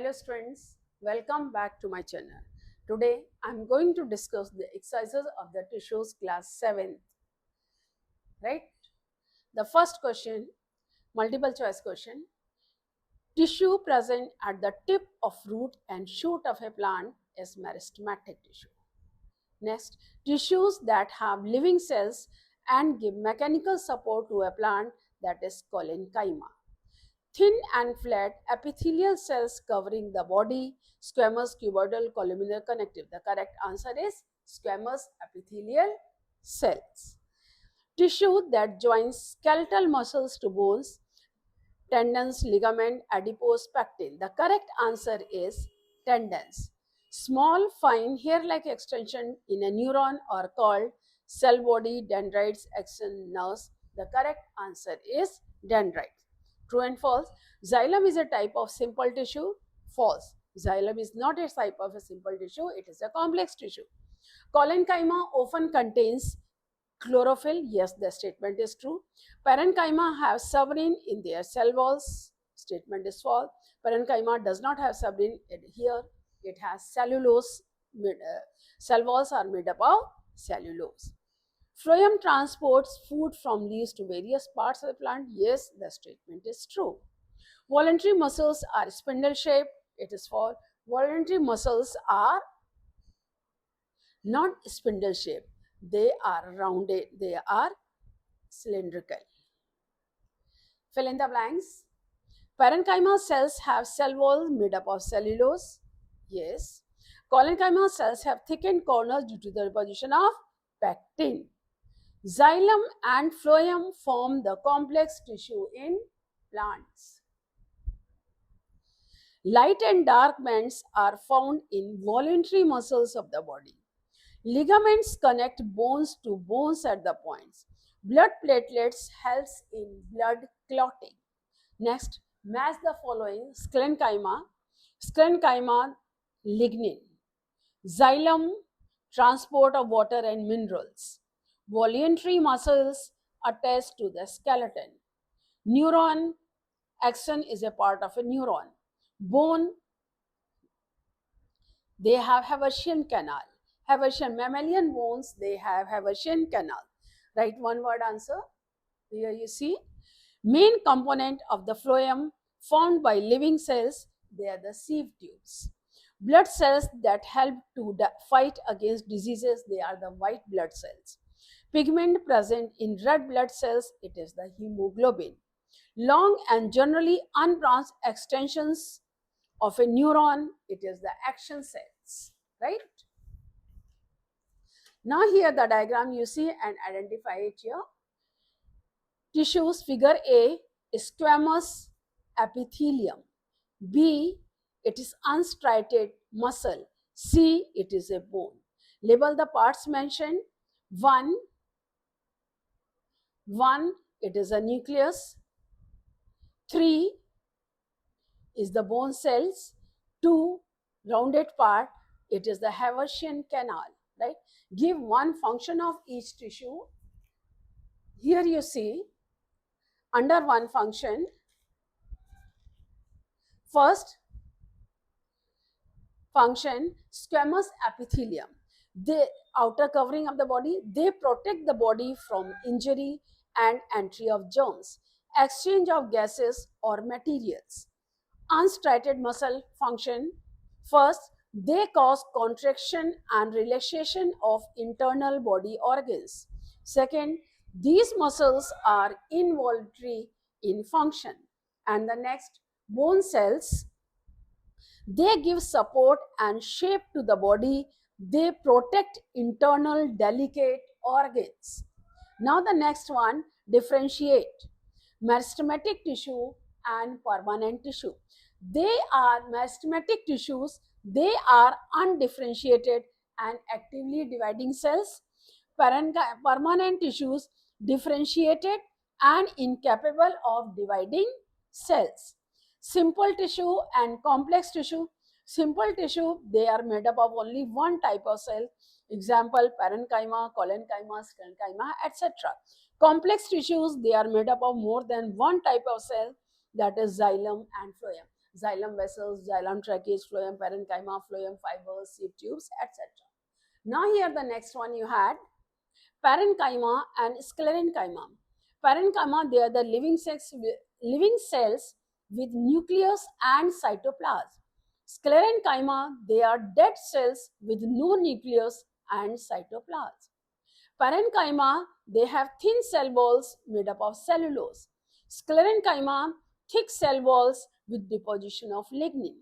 Hello students, welcome back to my channel. Today I am going to discuss the exercises of the tissues class 7th. Right? The first question, multiple choice question. Tissue present at the tip of root and shoot of a plant is meristematic tissue. Next, tissues that have living cells and give mechanical support to a plant, that is collenchyma. Thin and flat epithelial cells covering the body, squamous, cuboidal, columnar, connective. The correct answer is squamous epithelial cells. Tissue that joins skeletal muscles to bones, tendons, ligament, adipose, pectin. The correct answer is tendons. Small, fine, hair-like extension in a neuron are called cell body, dendrites, axon, nerves. The correct answer is dendrites. True and false. Xylem is a type of simple tissue. False. Xylem is not a type of a simple tissue. It is a complex tissue. Collenchyma often contains chlorophyll. Yes, the statement is true. Parenchyma have suberin in their cell walls. Statement is false. Parenchyma does not have suberin here. It has cellulose. Cell walls are made up of cellulose. Phloem transports food from leaves to various parts of the plant. Yes, the statement is true. Voluntary muscles are spindle shaped. It is false. Voluntary muscles are not spindle shaped. They are rounded. They are cylindrical. Fill in the blanks. Parenchyma cells have cell walls made up of cellulose. Yes. Collenchyma cells have thickened corners due to the deposition of pectin. Xylem and phloem form the complex tissue in plants. Light and dark bands are found in voluntary muscles of the body. Ligaments connect bones to bones at the points. Blood platelets helps in blood clotting. Next, match the following: sclerenchyma, lignin, xylem, transport of water and minerals, voluntary muscles attached to the skeleton, neuron, axon is a part of a neuron, bone, they have Haversian canal. Haversian mammalian bones, they have Haversian canal. Write one word answer. Here you see. Main component of the phloem formed by living cells, they are the sieve tubes. Blood cells that help to fight against diseases, they are the white blood cells. Pigment present in red blood cells, it is the hemoglobin. Long and generally unbranched extensions of a neuron, it is the action cells, right? Now here the diagram you see and identify it here. Tissues, figure A is squamous epithelium. B, it is unstriated muscle. C, it is a bone. Label the parts mentioned. 1, it is a nucleus. 3 is the bone cells. 2, rounded part, it is the Haversian canal, right? Give one function of each tissue. Here you see, under one function, first function, squamous epithelium. The outer covering of the body, they protect the body from injury and entry of germs, exchange of gases or materials. Unstriated muscle function, first, they cause contraction and relaxation of internal body organs. Second, these muscles are involuntary in function. And the next, bone cells, they give support and shape to the body. They protect internal delicate organs. Now the next one, differentiate meristematic tissue and permanent tissue. They are meristematic tissues. They are undifferentiated and actively dividing cells. Permanent tissues, differentiated and incapable of dividing cells. Simple tissue and complex tissue. Simple tissue, they are made up of only one type of cell. Example, parenchyma, collenchyma, sclerenchyma, etc. Complex tissues, they are made up of more than one type of cell, that is xylem and phloem. xylem vessels, xylem tracheae, phloem parenchyma, phloem fibers, sieve tubes, etc. Now here the next one you had parenchyma and sclerenchyma. Parenchyma, they are the living cells with nucleus and cytoplasm. Sclerenchyma, they are dead cells with no nucleus and cytoplasm. Parenchyma, they have thin cell walls made up of cellulose. Sclerenchyma, thick cell walls with deposition of lignin.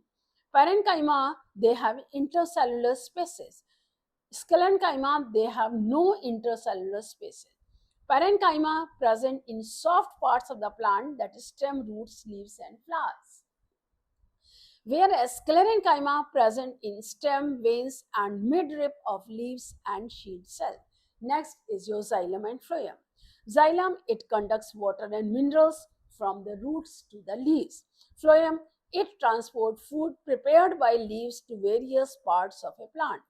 Parenchyma, they have intercellular spaces. Sclerenchyma, they have no intercellular spaces. Parenchyma present in soft parts of the plant, that is stem, roots, leaves and flowers. Whereas sclerenchyma present in stem, veins and midrib of leaves and sheath cell. Next is your xylem and phloem. Xylem, it conducts water and minerals from the roots to the leaves. Phloem, it transports food prepared by leaves to various parts of a plant.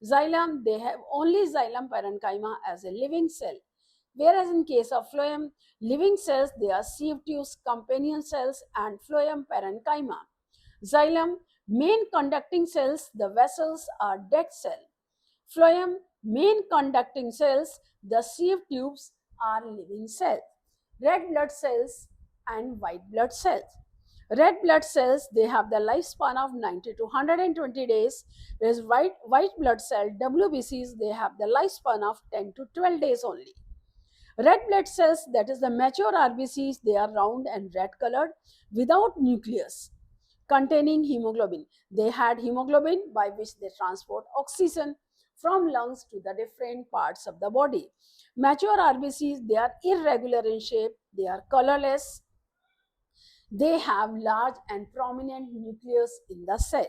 Xylem, they have only xylem parenchyma as a living cell. Whereas in case of phloem, living cells, they are sieve tubes, companion cells and phloem parenchyma. Xylem, main conducting cells, the vessels are dead cell. Phloem, main conducting cells, the sieve tubes are living cells. Red blood cells and white blood cells. Red blood cells, they have the lifespan of 90 to 120 days, whereas white blood cell, WBCs, they have the lifespan of 10 to 12 days only. Red blood cells, that is the mature RBCs, they are round and red colored without nucleus containing hemoglobin. They had hemoglobin by which they transport oxygen from lungs to the different parts of the body. Mature RBCs, they are irregular in shape, they are colorless, they have large and prominent nucleus in the cell.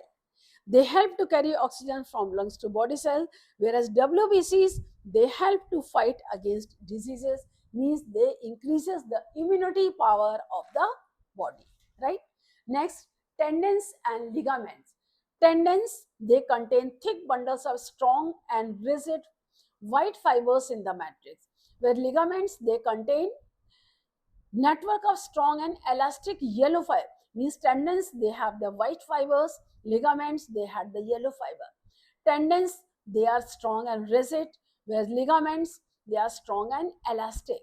They help to carry oxygen from lungs to body cell, whereas WBCs, they help to fight against diseases, means they increases the immunity power of the body, right? Next, tendons and ligaments. Tendons, they contain thick bundles of strong and rigid white fibers in the matrix, where ligaments, they contain network of strong and elastic yellow fiber. Means tendons, they have the white fibers, ligaments, they had the yellow fiber. Tendons, they are strong and rigid, whereas ligaments, they are strong and elastic.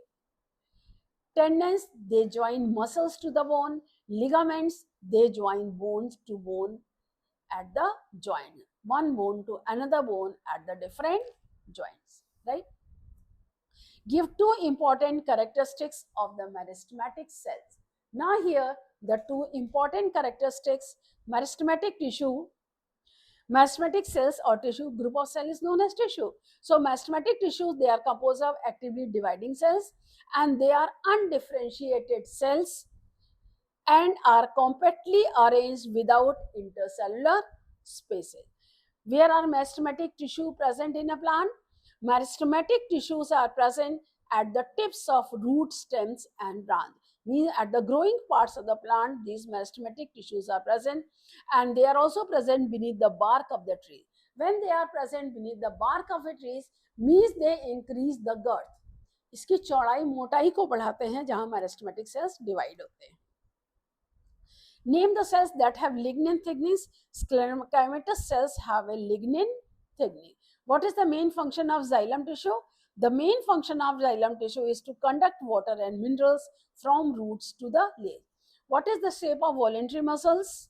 Tendons, they join muscles to the bone. Ligaments, they join bones to bone at the joint. One bone to another bone at the different joints, right? Give two important characteristics of the meristematic cells. Now here, the two important characteristics, meristematic tissue, meristematic cells or tissue, group of cells is known as tissue. So meristematic tissues, they are composed of actively dividing cells and they are undifferentiated cells and are compactly arranged without intercellular spaces. Where are meristematic tissue present in a plant? Meristematic tissues are present at the tips of root, stems and branch. Means at the growing parts of the plant, these meristematic tissues are present and they are also present beneath the bark of the tree. When they are present beneath the bark of a tree, means they increase the girth. इसकी चौड़ाई मोटाई को बढ़ाते हैं जहां meristematic cells divide होते हैं. Name the cells that have lignin thickenings. Sclerenchymatous cells have a lignin thickening. What is the main function of xylem tissue? The main function of xylem tissue is to conduct water and minerals from roots to the leaf. What is the shape of voluntary muscles?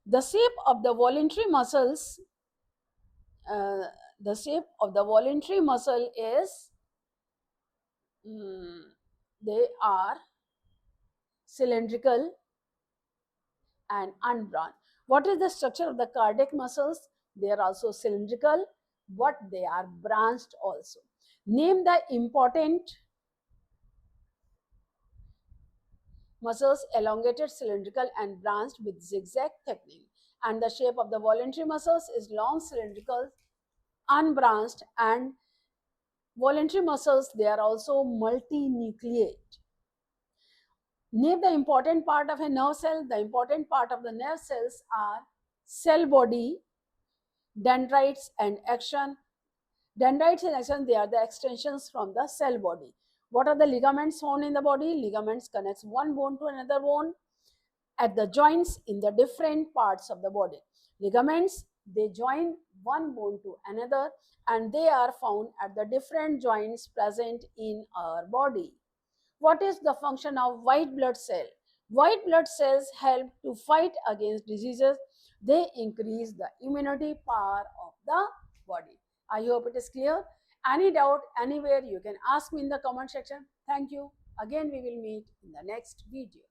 The shape of the voluntary muscles, is they are cylindrical and unbranched. What is the structure of the cardiac muscles? They are also cylindrical, but they are branched also. Name the important muscles, elongated, cylindrical and branched with zigzag thickening. And the shape of the voluntary muscles is long, cylindrical, unbranched, and voluntary muscles, they are also multinucleate. Name the important part of a nerve cell. The important part of the nerve cells are cell body, dendrites and axon. Dendrites and axon, they are the extensions from the cell body. What are the ligaments found in the body? Ligaments connects one bone to another bone. at the joints in the different parts of the body. Ligaments, they join one bone to another and they are found at the different joints present in our body. What is the function of white blood cell? White blood cells help to fight against diseases. They increase the immunity power of the body. I hope it is clear. Any doubt anywhere, you can ask me in the comment section. Thank you. Again, we will meet in the next video.